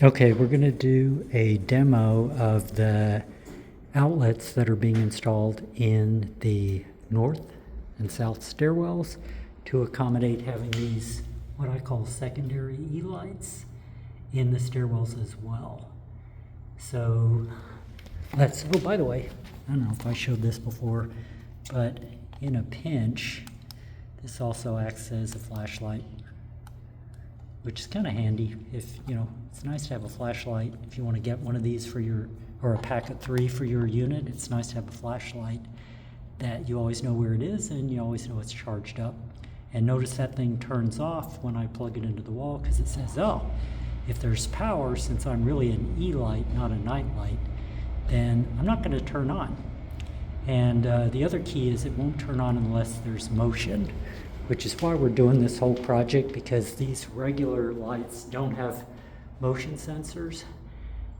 Okay, we're going to do a demo of the outlets that are being installed in the north and south stairwells to accommodate having these, what I call secondary E-lights, in the stairwells as well. So let's, oh, by the way, I don't know if I showed this before, but in a pinch, this also acts as a flashlight, which is kind of handy. If, you know, it's nice to have a flashlight. If you want to get one of these for your, or a pack of 3 for your unit, it's nice to have a flashlight that you always know where it is and you always know it's charged up. And notice that thing turns off when I plug it into the wall because it says, oh, if there's power, since I'm really an E-light, not a night light, then I'm not going to turn on. And the other key is it won't turn on unless there's motion, which is why we're doing this whole project, because these regular lights don't have motion sensors.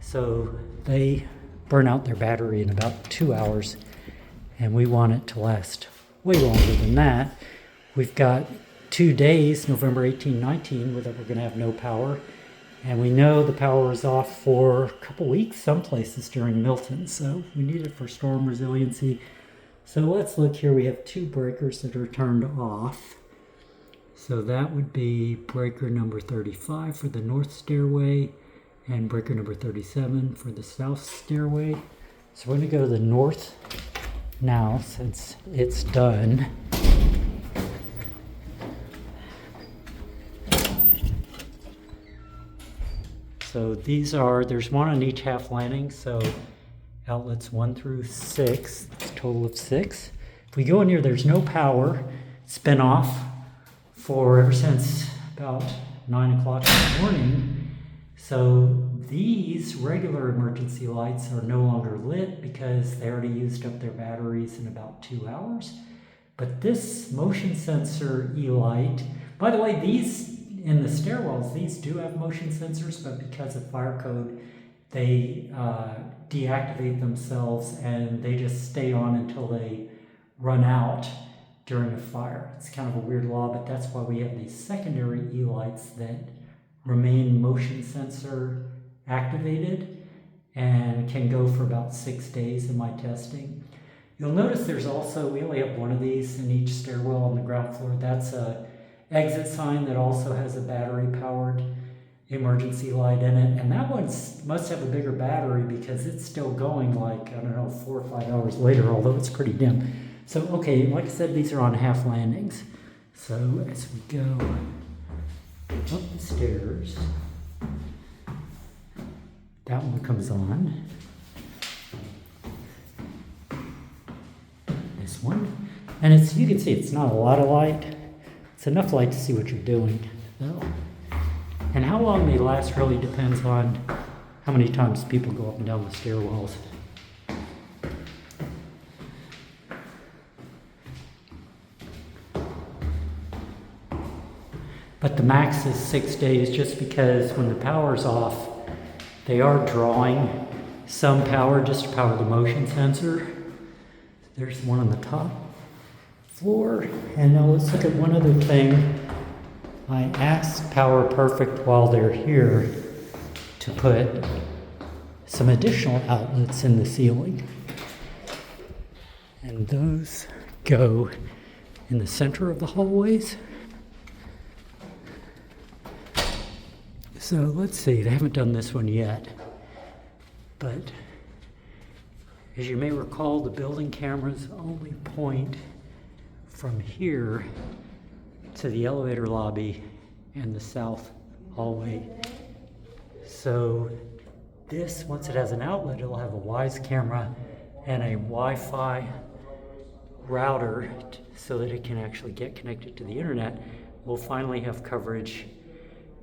So they burn out their battery in about 2 hours, and we want it to last way longer than that. We've got 2 days, November 18, 19, where we're gonna have no power. And we know the power is off for a couple weeks, some places during Milton. So we need it for storm resiliency. So let's look here. We have 2 breakers that are turned off. So that would be breaker number 35 for the north stairway and breaker number 37 for the south stairway. So we're going to go to the north now since it's done. So these are, there's one on each half landing, so outlets 1 through 6, it's a total of 6. If we go in here, there's no power. It's been off for ever since about 9 o'clock in the morning. So these regular emergency lights are no longer lit because they already used up their batteries in about 2 hours. But this motion sensor E-light, by the way, these in the stairwells, these do have motion sensors, but because of fire code, they deactivate themselves and they just stay on until they run out during a fire. It's kind of a weird law, but that's why we have these secondary E-lights that remain motion sensor activated and can go for about 6 days in my testing. You'll notice there's also, we only have one of these in each stairwell on the ground floor. That's a exit sign that also has a battery powered emergency light in it, and that one must have a bigger battery because it's still going like, I don't know, 4 or 5 hours later, although it's pretty dim. So okay, like I said, these are on half landings. So as we go up the stairs, that one comes on. This one, and it's, you can see it's not a lot of light. It's enough light to see what you're doing, though. And how long they last really depends on how many times people go up and down the stairwells. But the max is 6 days just because when the power's off, they are drawing some power just to power the motion sensor. There's one on the top floor. And now let's look at one other thing. I asked Power Perfect while they're here to put some additional outlets in the ceiling. And those go in the center of the hallways. So let's see, they haven't done this one yet. But as you may recall, the building cameras only point from here to the elevator lobby and the south hallway. So this, once it has an outlet, it'll have a WISE camera and a Wi-Fi router so that it can actually get connected to the internet. We'll finally have coverage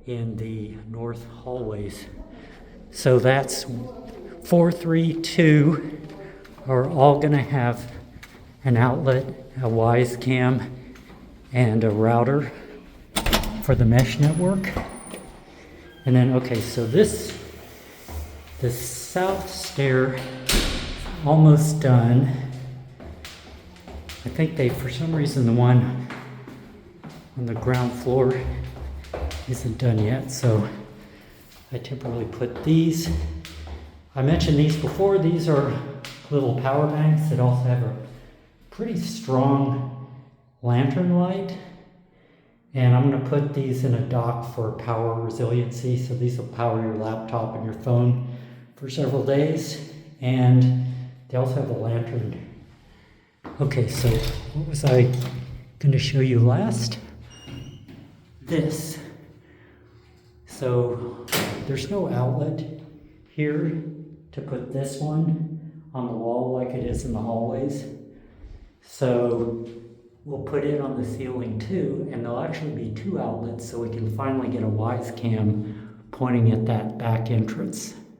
in the north hallways. So that's 4, 3, 2 are all gonna have an outlet, a WISE cam, and a router for the mesh network. And then, okay, so the south stair, almost done. I think they, for some reason, the one on the ground floor isn't done yet, so I typically put these. I mentioned these before. These are little power banks that also have a pretty strong lantern light. And I'm going to put these in a dock for power resiliency. So these will power your laptop and your phone for several days. And they also have a lantern. Okay, so what was I going to show you last? This. So there's no outlet here to put this one on the wall like it is in the hallways. So we'll put it on the ceiling too, and there'll actually be two outlets so we can finally get a wise cam pointing at that back entrance.